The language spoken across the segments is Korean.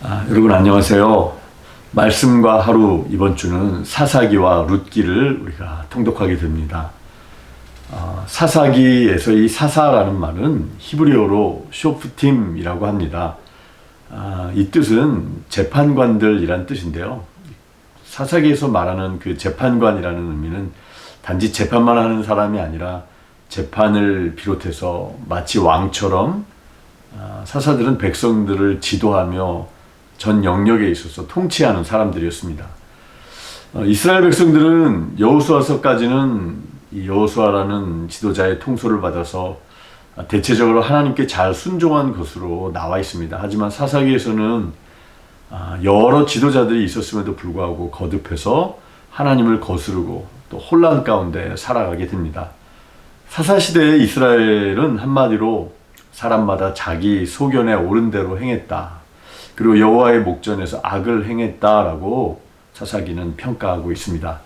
여러분 안녕하세요. 말씀과 하루 이번 주는 사사기와 룻기를 우리가 통독하게 됩니다. 사사기에서 이 사사라는 말은 히브리어로 쇼프팀이라고 합니다. 이 뜻은 재판관들이란 뜻인데요. 사사기에서 말하는 그 재판관이라는 의미는 단지 재판만 하는 사람이 아니라 재판을 비롯해서 마치 왕처럼 사사들은 백성들을 지도하며 전 영역에 있어서 통치하는 사람들이었습니다. 이스라엘 백성들은 여호수아서까지는 이 여호수아라는 지도자의 통솔을 받아서 대체적으로 하나님께 잘 순종한 것으로 나와 있습니다. 하지만 사사기에서는 여러 지도자들이 있었음에도 불구하고 거듭해서 하나님을 거스르고 또 혼란 가운데 살아가게 됩니다. 사사시대의 이스라엘은 한마디로 사람마다 자기 소견에 옳은 대로 행했다. 그리고 여호와의 목전에서 악을 행했다라고 사사기는 평가하고 있습니다.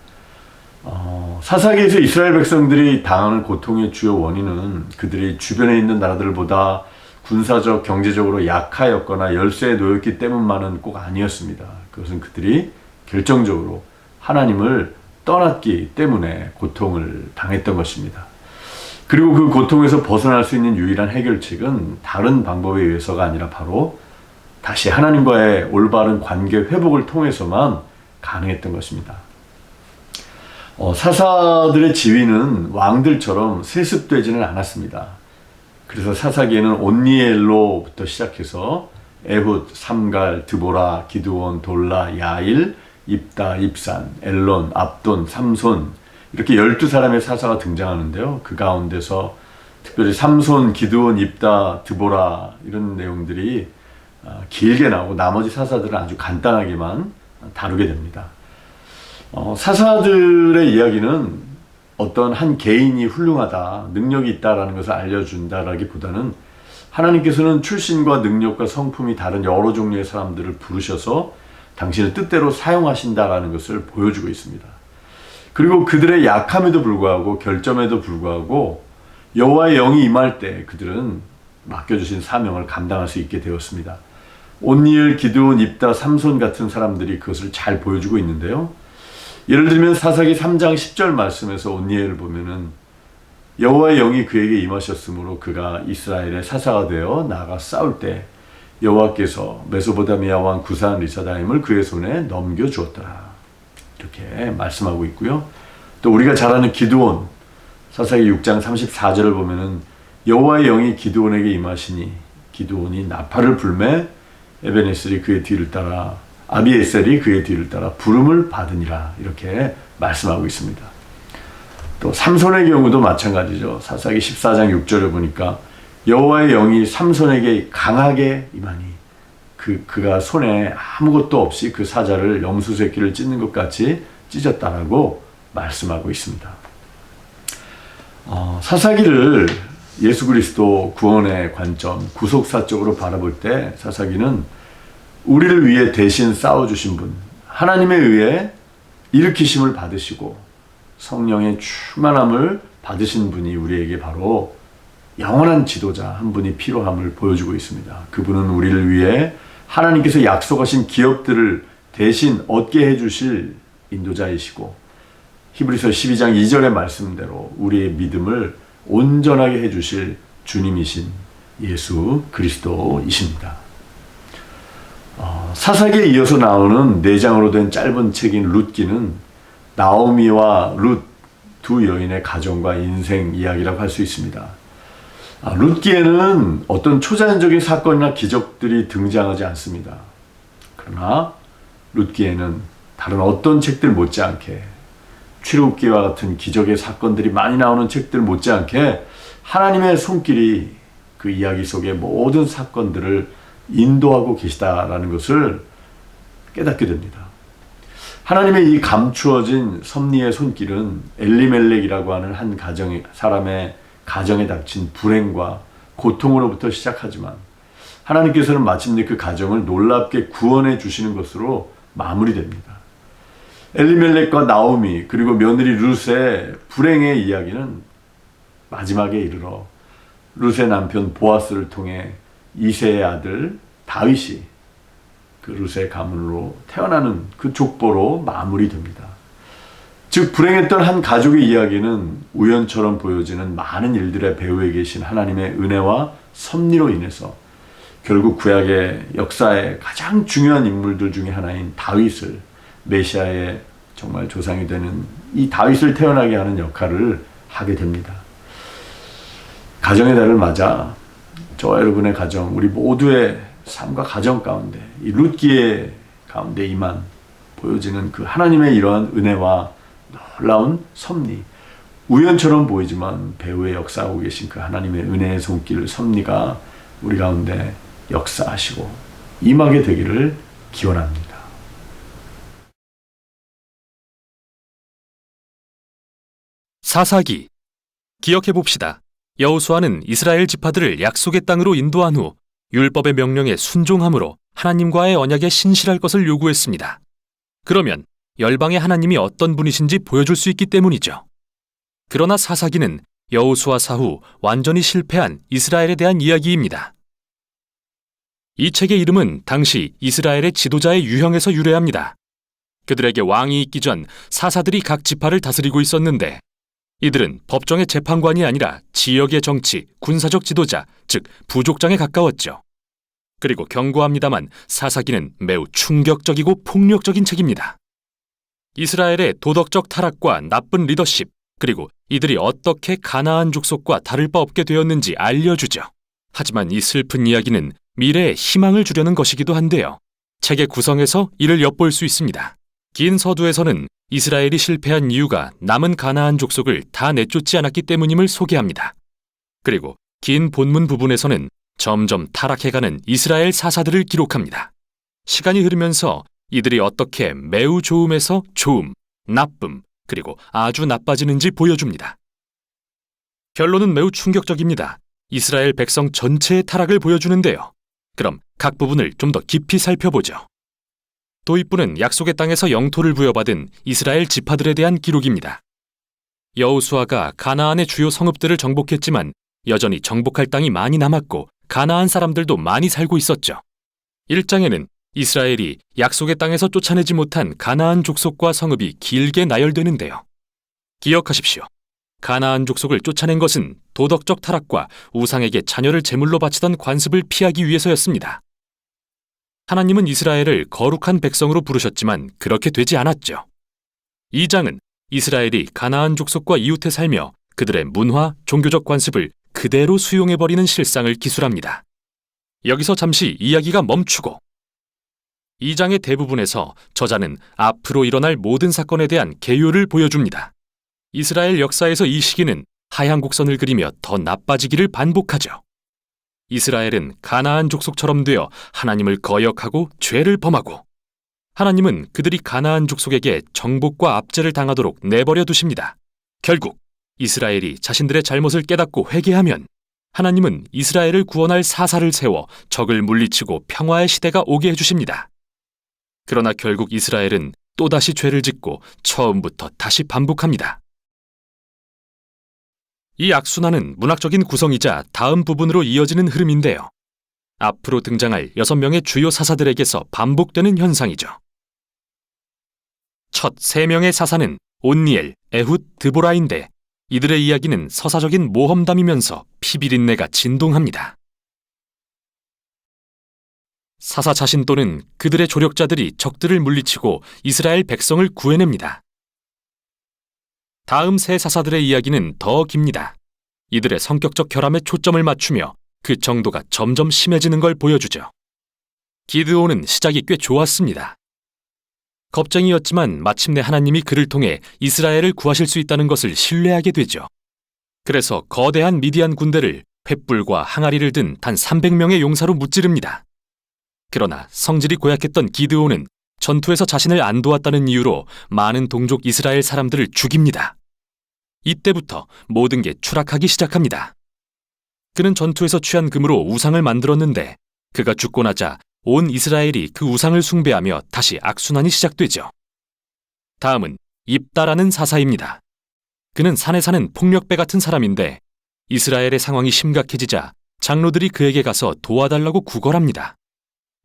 사사기에서 이스라엘 백성들이 당하는 고통의 주요 원인은 그들이 주변에 있는 나라들보다 군사적, 경제적으로 약하였거나 열세에 놓였기 때문만은 꼭 아니었습니다. 그것은 그들이 결정적으로 하나님을 떠났기 때문에 고통을 당했던 것입니다. 그리고 그 고통에서 벗어날 수 있는 유일한 해결책은 다른 방법에 의해서가 아니라 바로 다시 하나님과의 올바른 관계 회복을 통해서만 가능했던 것입니다. 사사들의 지위는 왕들처럼 세습되지는 않았습니다. 그래서 사사기에는 온니엘로부터 시작해서 에훗, 삼갈, 드보라, 기드온, 돌라, 야일, 입다, 입산, 엘론, 압돈, 삼손 이렇게 12사람의 사사가 등장하는데요. 그 가운데서 특별히 삼손, 기드온, 입다, 드보라 이런 내용들이 길게 나오고 나머지 사사들은 아주 간단하게만 다루게 됩니다. 사사들의 이야기는 어떤 한 개인이 훌륭하다, 능력이 있다라는 것을 알려준다라기보다는 하나님께서는 출신과 능력과 성품이 다른 여러 종류의 사람들을 부르셔서 당신의 뜻대로 사용하신다라는 것을 보여주고 있습니다. 그리고 그들의 약함에도 불구하고 결점에도 불구하고 여호와의 영이 임할 때 그들은 맡겨주신 사명을 감당할 수 있게 되었습니다. 온니엘, 기드온, 입다, 삼손 같은 사람들이 그것을 잘 보여주고 있는데요. 예를 들면 사사기 3장 10절 말씀에서 온니엘을 보면은 여호와의 영이 그에게 임하셨으므로 그가 이스라엘의 사사가 되어 나아가 싸울 때 여호와께서 메소포타미아 왕 구산 리사다임을 그의 손에 넘겨주었더라. 이렇게 말씀하고 있고요. 또 우리가 잘 아는 기드온, 사사기 6장 34절을 보면은 여호와의 영이 기드온에게 임하시니 기드온이 나팔을 불매 에베네셀이 그의 뒤를 따라 아비에셀이 그의 뒤를 따라 부름을 받으니라 이렇게 말씀하고 있습니다. 또 삼손의 경우도 마찬가지죠. 사사기 14장 6절에 보니까 여호와의 영이 삼손에게 강하게 임하니 그가 손에 아무것도 없이 그 사자를 염소 새끼를 찢는 것 같이 찢었다라고 말씀하고 있습니다. 사사기를 예수 그리스도 구원의 관점, 구속사적으로 바라볼 때 사사기는 우리를 위해 대신 싸워주신 분, 하나님에 의해 일으키심을 받으시고 성령의 충만함을 받으신 분이 우리에게 바로 영원한 지도자 한 분이 필요함을 보여주고 있습니다. 그분은 우리를 위해 하나님께서 약속하신 기업들을 대신 얻게 해주실 인도자이시고 히브리서 12장 2절의 말씀대로 우리의 믿음을 온전하게 해주실 주님이신 예수 그리스도이십니다. 사사기에 이어서 나오는 4장으로 된 짧은 책인 룻기는 나오미와 룻 두 여인의 가정과 인생 이야기라고 할 수 있습니다. 룻기에는 어떤 초자연적인 사건이나 기적들이 등장하지 않습니다. 그러나 룻기에는 다른 어떤 책들 못지않게 출애굽기와 같은 기적의 사건들이 많이 나오는 책들 못지않게 하나님의 손길이 그 이야기 속의 모든 사건들을 인도하고 계시다라는 것을 깨닫게 됩니다. 하나님의 이 감추어진 섭리의 손길은 엘리멜렉이라고 하는 한 사람의 가정에 닥친 불행과 고통으로부터 시작하지만 하나님께서는 마침내 그 가정을 놀랍게 구원해 주시는 것으로 마무리됩니다. 엘리멜렉과 나오미 그리고 며느리 룻의 불행의 이야기는 마지막에 이르러 룻의 남편 보아스를 통해 이새의 아들 다윗이 그 룻의 가문으로 태어나는 그 족보로 마무리됩니다. 즉 불행했던 한 가족의 이야기는 우연처럼 보여지는 많은 일들의 배후에 계신 하나님의 은혜와 섭리로 인해서 결국 구약의 역사의 가장 중요한 인물들 중에 하나인 다윗을, 메시아의 정말 조상이 되는 이 다윗을 태어나게 하는 역할을 하게 됩니다. 가정의 달을 맞아 저와 여러분의 가정, 우리 모두의 삶과 가정 가운데 이 룻기의 가운데 임한 보여지는 그 하나님의 이러한 은혜와 놀라운 섭리, 우연처럼 보이지만 배후에 역사하고 계신 그 하나님의 은혜의 손길, 섭리가 우리 가운데 역사하시고 임하게 되기를 기원합니다. 사사기. 기억해봅시다. 여호수아는 이스라엘 지파들을 약속의 땅으로 인도한 후 율법의 명령에 순종함으로 하나님과의 언약에 신실할 것을 요구했습니다. 그러면 열방의 하나님이 어떤 분이신지 보여줄 수 있기 때문이죠. 그러나 사사기는 여호수아 사후 완전히 실패한 이스라엘에 대한 이야기입니다. 이 책의 이름은 당시 이스라엘의 지도자의 유형에서 유래합니다. 그들에게 왕이 있기 전 사사들이 각 지파를 다스리고 있었는데 이들은 법정의 재판관이 아니라 지역의 정치, 군사적 지도자, 즉 부족장에 가까웠죠. 그리고 경고합니다만 사사기는 매우 충격적이고 폭력적인 책입니다. 이스라엘의 도덕적 타락과 나쁜 리더십, 그리고 이들이 어떻게 가나안 족속과 다를 바 없게 되었는지 알려주죠. 하지만 이 슬픈 이야기는 미래에 희망을 주려는 것이기도 한데요. 책의 구성에서 이를 엿볼 수 있습니다. 긴 서두에서는 이스라엘이 실패한 이유가 남은 가나안 족속을 다 내쫓지 않았기 때문임을 소개합니다. 그리고 긴 본문 부분에서는 점점 타락해가는 이스라엘 사사들을 기록합니다. 시간이 흐르면서 이들이 어떻게 매우 좋음에서 좋음, 나쁨, 그리고 아주 나빠지는지 보여줍니다. 결론은 매우 충격적입니다. 이스라엘 백성 전체의 타락을 보여주는데요. 그럼 각 부분을 좀 더 깊이 살펴보죠. 도입부는 약속의 땅에서 영토를 부여받은 이스라엘 지파들에 대한 기록입니다. 여호수아가 가나안의 주요 성읍들을 정복했지만 여전히 정복할 땅이 많이 남았고 가나안 사람들도 많이 살고 있었죠. 1장에는 이스라엘이 약속의 땅에서 쫓아내지 못한 가나안 족속과 성읍이 길게 나열되는데요. 기억하십시오. 가나안 족속을 쫓아낸 것은 도덕적 타락과 우상에게 자녀를 제물로 바치던 관습을 피하기 위해서였습니다. 하나님은 이스라엘을 거룩한 백성으로 부르셨지만 그렇게 되지 않았죠. 2장은 이스라엘이 가나안 족속과 이웃해 살며 그들의 문화, 종교적 관습을 그대로 수용해버리는 실상을 기술합니다. 여기서 잠시 이야기가 멈추고 2장의 대부분에서 저자는 앞으로 일어날 모든 사건에 대한 개요를 보여줍니다. 이스라엘 역사에서 이 시기는 하얀 곡선을 그리며 더 나빠지기를 반복하죠. 이스라엘은 가나안 족속처럼 되어 하나님을 거역하고 죄를 범하고 하나님은 그들이 가나안 족속에게 정복과 압제를 당하도록 내버려 두십니다. 결국 이스라엘이 자신들의 잘못을 깨닫고 회개하면 하나님은 이스라엘을 구원할 사사를 세워 적을 물리치고 평화의 시대가 오게 해주십니다. 그러나 결국 이스라엘은 또다시 죄를 짓고 처음부터 다시 반복합니다. 이 악순환은 문학적인 구성이자 다음 부분으로 이어지는 흐름인데요. 앞으로 등장할 6명의 주요 사사들에게서 반복되는 현상이죠. 첫 3명의 사사는 온니엘, 에훗, 드보라인데 이들의 이야기는 서사적인 모험담이면서 피비린내가 진동합니다. 사사 자신 또는 그들의 조력자들이 적들을 물리치고 이스라엘 백성을 구해냅니다. 다음 세 사사들의 이야기는 더 깁니다. 이들의 성격적 결함에 초점을 맞추며 그 정도가 점점 심해지는 걸 보여주죠. 기드온은 시작이 꽤 좋았습니다. 겁쟁이였지만 마침내 하나님이 그를 통해 이스라엘을 구하실 수 있다는 것을 신뢰하게 되죠. 그래서 거대한 미디안 군대를 횃불과 항아리를 든 단 300명의 용사로 무찌릅니다. 그러나 성질이 고약했던 기드온은 전투에서 자신을 안 도왔다는 이유로 많은 동족 이스라엘 사람들을 죽입니다. 이때부터 모든 게 추락하기 시작합니다. 그는 전투에서 취한 금으로 우상을 만들었는데 그가 죽고 나자 온 이스라엘이 그 우상을 숭배하며 다시 악순환이 시작되죠. 다음은 입다라는 사사입니다. 그는 산에 사는 폭력배 같은 사람인데 이스라엘의 상황이 심각해지자 장로들이 그에게 가서 도와달라고 구걸합니다.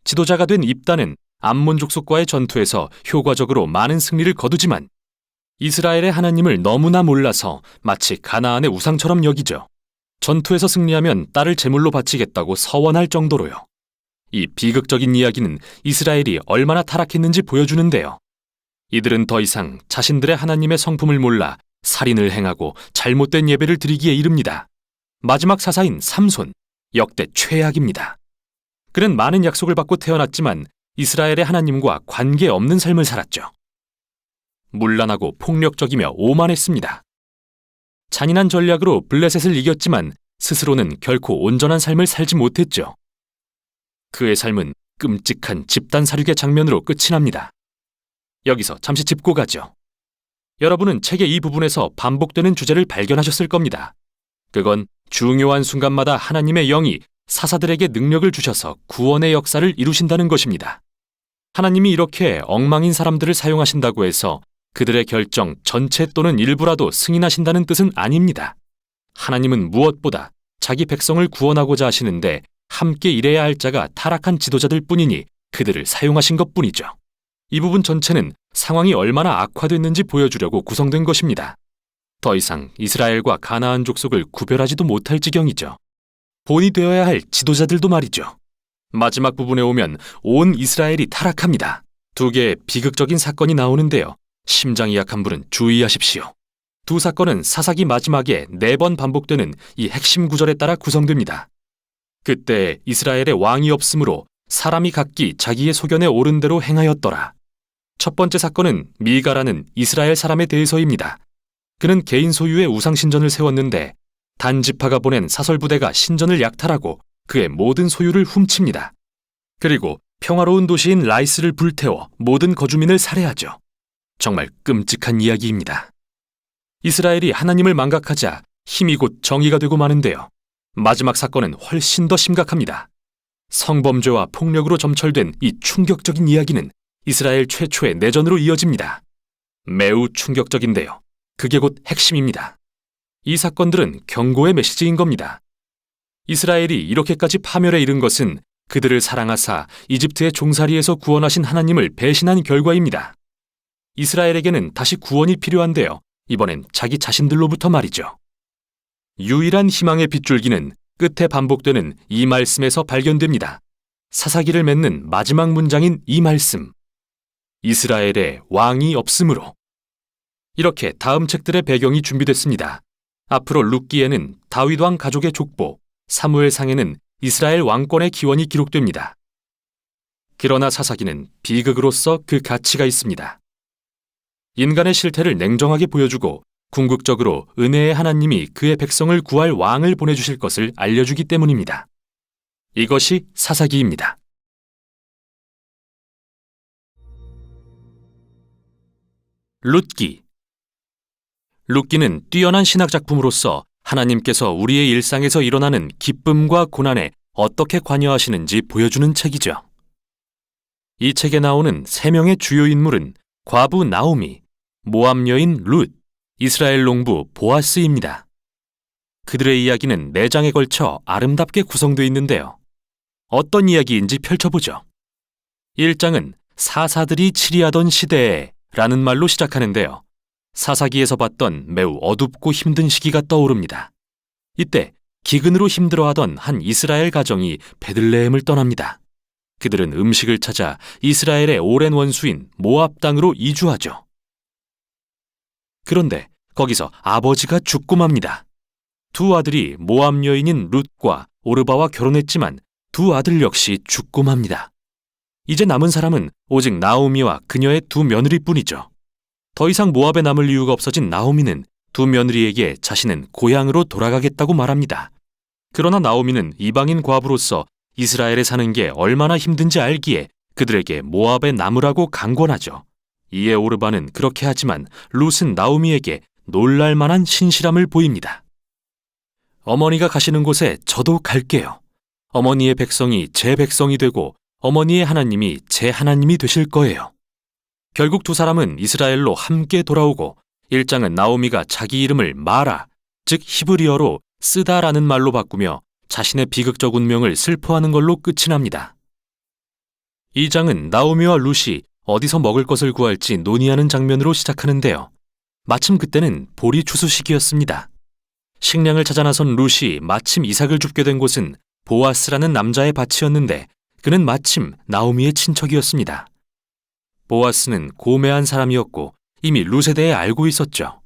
지도자가 된 입다는 암몬 족속과의 전투에서 효과적으로 많은 승리를 거두지만 이스라엘의 하나님을 너무나 몰라서 마치 가나안의 우상처럼 여기죠. 전투에서 승리하면 딸을 제물로 바치겠다고 서원할 정도로요. 이 비극적인 이야기는 이스라엘이 얼마나 타락했는지 보여주는데요. 이들은 더 이상 자신들의 하나님의 성품을 몰라 살인을 행하고 잘못된 예배를 드리기에 이릅니다. 마지막 사사인 삼손, 역대 최악입니다. 그는 많은 약속을 받고 태어났지만 이스라엘의 하나님과 관계없는 삶을 살았죠. 문란하고 폭력적이며 오만했습니다. 잔인한 전략으로 블레셋을 이겼지만 스스로는 결코 온전한 삶을 살지 못했죠. 그의 삶은 끔찍한 집단 살육의 장면으로 끝이 납니다. 여기서 잠시 짚고 가죠. 여러분은 책의 이 부분에서 반복되는 주제를 발견하셨을 겁니다. 그건 중요한 순간마다 하나님의 영이 사사들에게 능력을 주셔서 구원의 역사를 이루신다는 것입니다. 하나님이 이렇게 엉망인 사람들을 사용하신다고 해서 그들의 결정 전체 또는 일부라도 승인하신다는 뜻은 아닙니다. 하나님은 무엇보다 자기 백성을 구원하고자 하시는데 함께 일해야 할 자가 타락한 지도자들 뿐이니 그들을 사용하신 것뿐이죠. 이 부분 전체는 상황이 얼마나 악화됐는지 보여주려고 구성된 것입니다. 더 이상 이스라엘과 가나안 족속을 구별하지도 못할 지경이죠. 본이 되어야 할 지도자들도 말이죠. 마지막 부분에 오면 온 이스라엘이 타락합니다. 두 개의 비극적인 사건이 나오는데요. 심장이 약한 분은 주의하십시오. 두 사건은 사사기 마지막에 4번 반복되는 이 핵심 구절에 따라 구성됩니다. 그때 이스라엘의 왕이 없으므로 사람이 각기 자기의 소견에 옳은 대로 행하였더라. 첫 번째 사건은 미가라는 이스라엘 사람에 대해서입니다. 그는 개인 소유의 우상신전을 세웠는데 단지파가 보낸 사설부대가 신전을 약탈하고 그의 모든 소유를 훔칩니다. 그리고 평화로운 도시인 라이스를 불태워 모든 거주민을 살해하죠. 정말 끔찍한 이야기입니다. 이스라엘이 하나님을 망각하자 힘이 곧 정의가 되고 마는데요. 마지막 사건은 훨씬 더 심각합니다. 성범죄와 폭력으로 점철된 이 충격적인 이야기는 이스라엘 최초의 내전으로 이어집니다. 매우 충격적인데요. 그게 곧 핵심입니다. 이 사건들은 경고의 메시지인 겁니다. 이스라엘이 이렇게까지 파멸에 이른 것은 그들을 사랑하사 이집트의 종살이에서 구원하신 하나님을 배신한 결과입니다. 이스라엘에게는 다시 구원이 필요한데요. 이번엔 자기 자신들로부터 말이죠. 유일한 희망의 빗줄기는 끝에 반복되는 이 말씀에서 발견됩니다. 사사기를 맺는 마지막 문장인 이 말씀. 이스라엘에 왕이 없으므로. 이렇게 다음 책들의 배경이 준비됐습니다. 앞으로 룻기에는 다윗 왕 가족의 족보, 사무엘상에는 이스라엘 왕권의 기원이 기록됩니다. 그러나 사사기는 비극으로서 그 가치가 있습니다. 인간의 실태를 냉정하게 보여주고 궁극적으로 은혜의 하나님이 그의 백성을 구할 왕을 보내주실 것을 알려주기 때문입니다. 이것이 사사기입니다. 룻기. 룻기는 뛰어난 신학작품으로서 하나님께서 우리의 일상에서 일어나는 기쁨과 고난에 어떻게 관여하시는지 보여주는 책이죠. 이 책에 나오는 3명의 주요 인물은 과부 나오미, 모압 여인 룻, 이스라엘 농부 보아스입니다. 그들의 이야기는 4장에 걸쳐 아름답게 구성되어 있는데요. 어떤 이야기인지 펼쳐보죠. 1장은 사사들이 치리하던 시대에 라는 말로 시작하는데요. 사사기에서 봤던 매우 어둡고 힘든 시기가 떠오릅니다. 이때 기근으로 힘들어하던 한 이스라엘 가정이 베들레헴을 떠납니다. 그들은 음식을 찾아 이스라엘의 오랜 원수인 모압 땅으로 이주하죠. 그런데 거기서 아버지가 죽고 맙니다. 두 아들이 모압 여인인 룻과 오르바와 결혼했지만 두 아들 역시 죽고 맙니다. 이제 남은 사람은 오직 나오미와 그녀의 두 며느리뿐이죠. 더 이상 모압에 남을 이유가 없어진 나오미는 두 며느리에게 자신은 고향으로 돌아가겠다고 말합니다. 그러나 나오미는 이방인 과부로서 이스라엘에 사는 게 얼마나 힘든지 알기에 그들에게 모압에 남으라고 강권하죠. 이에 오르바는 그렇게 하지만 룻은 나오미에게 놀랄 만한 신실함을 보입니다. 어머니가 가시는 곳에 저도 갈게요. 어머니의 백성이 제 백성이 되고 어머니의 하나님이 제 하나님이 되실 거예요. 결국 두 사람은 이스라엘로 함께 돌아오고 1장은 나오미가 자기 이름을 마라, 즉 히브리어로 쓰다라는 말로 바꾸며 자신의 비극적 운명을 슬퍼하는 걸로 끝이 납니다. 이 장은 나오미와 룻이 어디서 먹을 것을 구할지 논의하는 장면으로 시작하는데요. 마침 그때는 보리 추수 시기였습니다. 식량을 찾아 나선 룻이 마침 이삭을 줍게 된 곳은 보아스라는 남자의 밭이었는데 그는 마침 나오미의 친척이었습니다. 보아스는 고매한 사람이었고 이미 룻에 대해 알고 있었죠.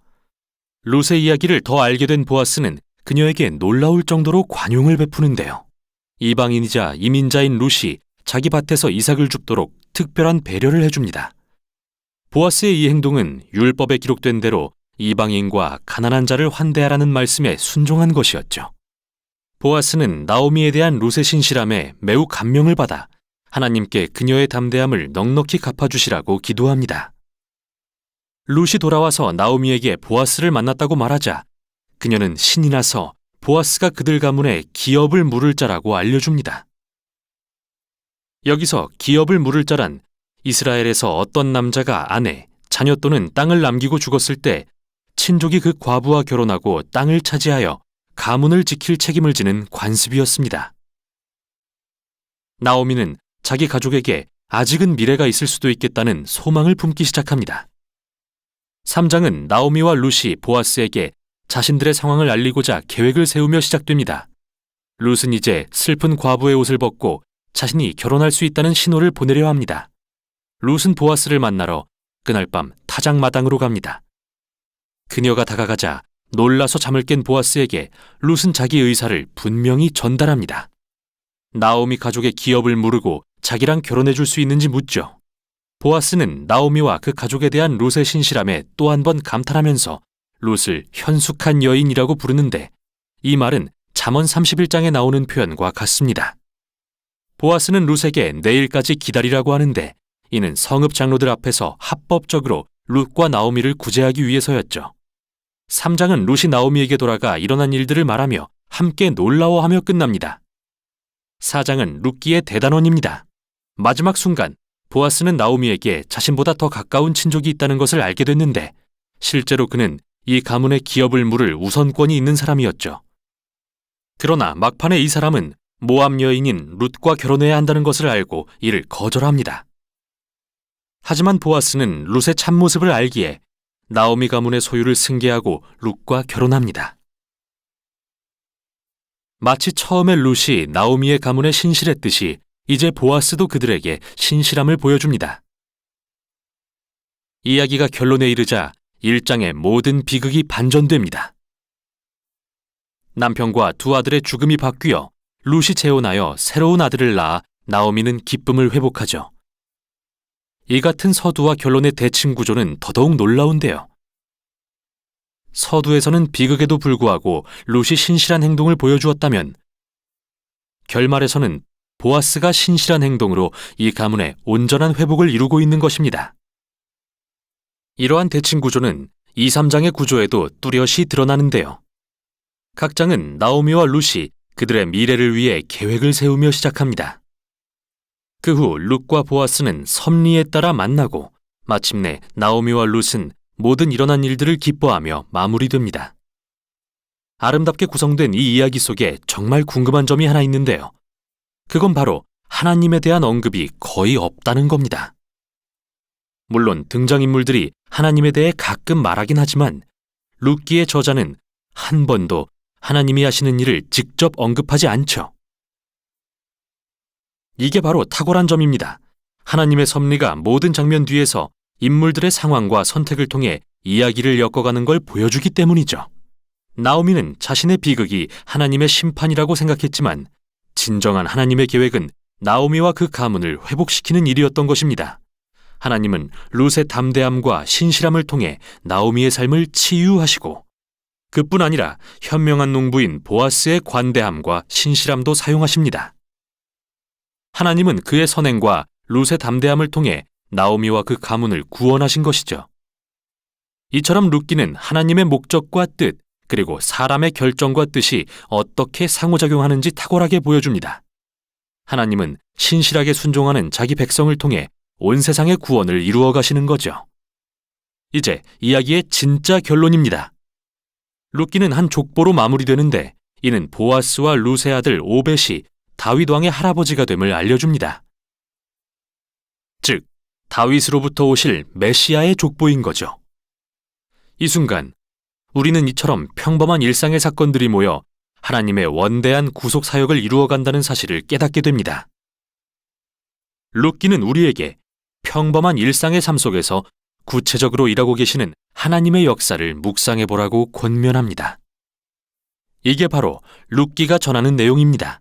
룻의 이야기를 더 알게 된 보아스는 그녀에게 놀라울 정도로 관용을 베푸는데요. 이방인이자 이민자인 룻이 자기 밭에서 이삭을 줍도록 특별한 배려를 해줍니다. 보아스의 이 행동은 율법에 기록된 대로 이방인과 가난한 자를 환대하라는 말씀에 순종한 것이었죠. 보아스는 나오미에 대한 룻의 신실함에 매우 감명을 받아 하나님께 그녀의 담대함을 넉넉히 갚아주시라고 기도합니다. 룻이 돌아와서 나오미에게 보아스를 만났다고 말하자 그녀는 신이 나서 보아스가 그들 가문에 기업을 물을 자라고 알려줍니다. 여기서 기업을 물을 자란 이스라엘에서 어떤 남자가 아내, 자녀 또는 땅을 남기고 죽었을 때 친족이 그 과부와 결혼하고 땅을 차지하여 가문을 지킬 책임을 지는 관습이었습니다. 나오미는 자기 가족에게 아직은 미래가 있을 수도 있겠다는 소망을 품기 시작합니다. 3장은 나오미와 룻이 보아스에게 자신들의 상황을 알리고자 계획을 세우며 시작됩니다. 룻은 이제 슬픈 과부의 옷을 벗고 자신이 결혼할 수 있다는 신호를 보내려 합니다. 룻은 보아스를 만나러 그날 밤 타작마당으로 갑니다. 그녀가 다가가자 놀라서 잠을 깬 보아스에게 룻은 자기 의사를 분명히 전달합니다. 나오미 가족의 기업을 물으고 자기랑 결혼해 줄 수 있는지 묻죠. 보아스는 나오미와 그 가족에 대한 룻의 신실함에 또 한 번 감탄하면서 룻을 현숙한 여인이라고 부르는데 이 말은 잠언 31장에 나오는 표현과 같습니다. 보아스는 룻에게 내일까지 기다리라고 하는데 이는 성읍 장로들 앞에서 합법적으로 룻과 나오미를 구제하기 위해서였죠. 3장은 룻이 나오미에게 돌아가 일어난 일들을 말하며 함께 놀라워하며 끝납니다. 4장은 룻기의 대단원입니다. 마지막 순간 보아스는 나오미에게 자신보다 더 가까운 친족이 있다는 것을 알게 됐는데 실제로 그는 이 가문의 기업을 물을 우선권이 있는 사람이었죠. 그러나 막판에 이 사람은 모압 여인인 룻과 결혼해야 한다는 것을 알고 이를 거절합니다. 하지만 보아스는 룻의 참모습을 알기에 나오미 가문의 소유를 승계하고 룻과 결혼합니다. 마치 처음에 룻이 나오미의 가문에 신실했듯이 이제 보아스도 그들에게 신실함을 보여줍니다. 이야기가 결론에 이르자 1장의 모든 비극이 반전됩니다. 남편과 두 아들의 죽음이 바뀌어 룻이 재혼하여 새로운 아들을 낳아 나오미는 기쁨을 회복하죠. 이 같은 서두와 결론의 대칭 구조는 더더욱 놀라운데요. 서두에서는 비극에도 불구하고 룻이 신실한 행동을 보여주었다면 결말에서는 보아스가 신실한 행동으로 이 가문의 온전한 회복을 이루고 있는 것입니다. 이러한 대칭 구조는 2, 3장의 구조에도 뚜렷이 드러나는데요. 각 장은 나오미와 룻이 그들의 미래를 위해 계획을 세우며 시작합니다. 그 후 룻과 보아스는 섭리에 따라 만나고 마침내 나오미와 룻은 모든 일어난 일들을 기뻐하며 마무리됩니다. 아름답게 구성된 이 이야기 속에 정말 궁금한 점이 하나 있는데요. 그건 바로 하나님에 대한 언급이 거의 없다는 겁니다. 물론 등장인물들이 하나님에 대해 가끔 말하긴 하지만 룻기의 저자는 한 번도 하나님이 하시는 일을 직접 언급하지 않죠. 이게 바로 탁월한 점입니다. 하나님의 섭리가 모든 장면 뒤에서 인물들의 상황과 선택을 통해 이야기를 엮어가는 걸 보여주기 때문이죠. 나오미는 자신의 비극이 하나님의 심판이라고 생각했지만 진정한 하나님의 계획은 나오미와 그 가문을 회복시키는 일이었던 것입니다. 하나님은 룻의 담대함과 신실함을 통해 나오미의 삶을 치유하시고 그뿐 아니라 현명한 농부인 보아스의 관대함과 신실함도 사용하십니다. 하나님은 그의 선행과 룻의 담대함을 통해 나오미와 그 가문을 구원하신 것이죠. 이처럼 룻기는 하나님의 목적과 뜻, 그리고 사람의 결정과 뜻이 어떻게 상호작용하는지 탁월하게 보여줍니다. 하나님은 신실하게 순종하는 자기 백성을 통해 온 세상의 구원을 이루어 가시는 거죠. 이제 이야기의 진짜 결론입니다. 룻기는 한 족보로 마무리되는데 이는 보아스와 룻의 아들 오벳이 다윗 왕의 할아버지가 됨을 알려줍니다. 다윗으로부터 오실 메시아의 족보인 거죠. 이 순간 우리는 이처럼 평범한 일상의 사건들이 모여 하나님의 원대한 구속 사역을 이루어간다는 사실을 깨닫게 됩니다. 룻기는 우리에게 평범한 일상의 삶 속에서 구체적으로 일하고 계시는 하나님의 역사를 묵상해 보라고 권면합니다. 이게 바로 룻기가 전하는 내용입니다.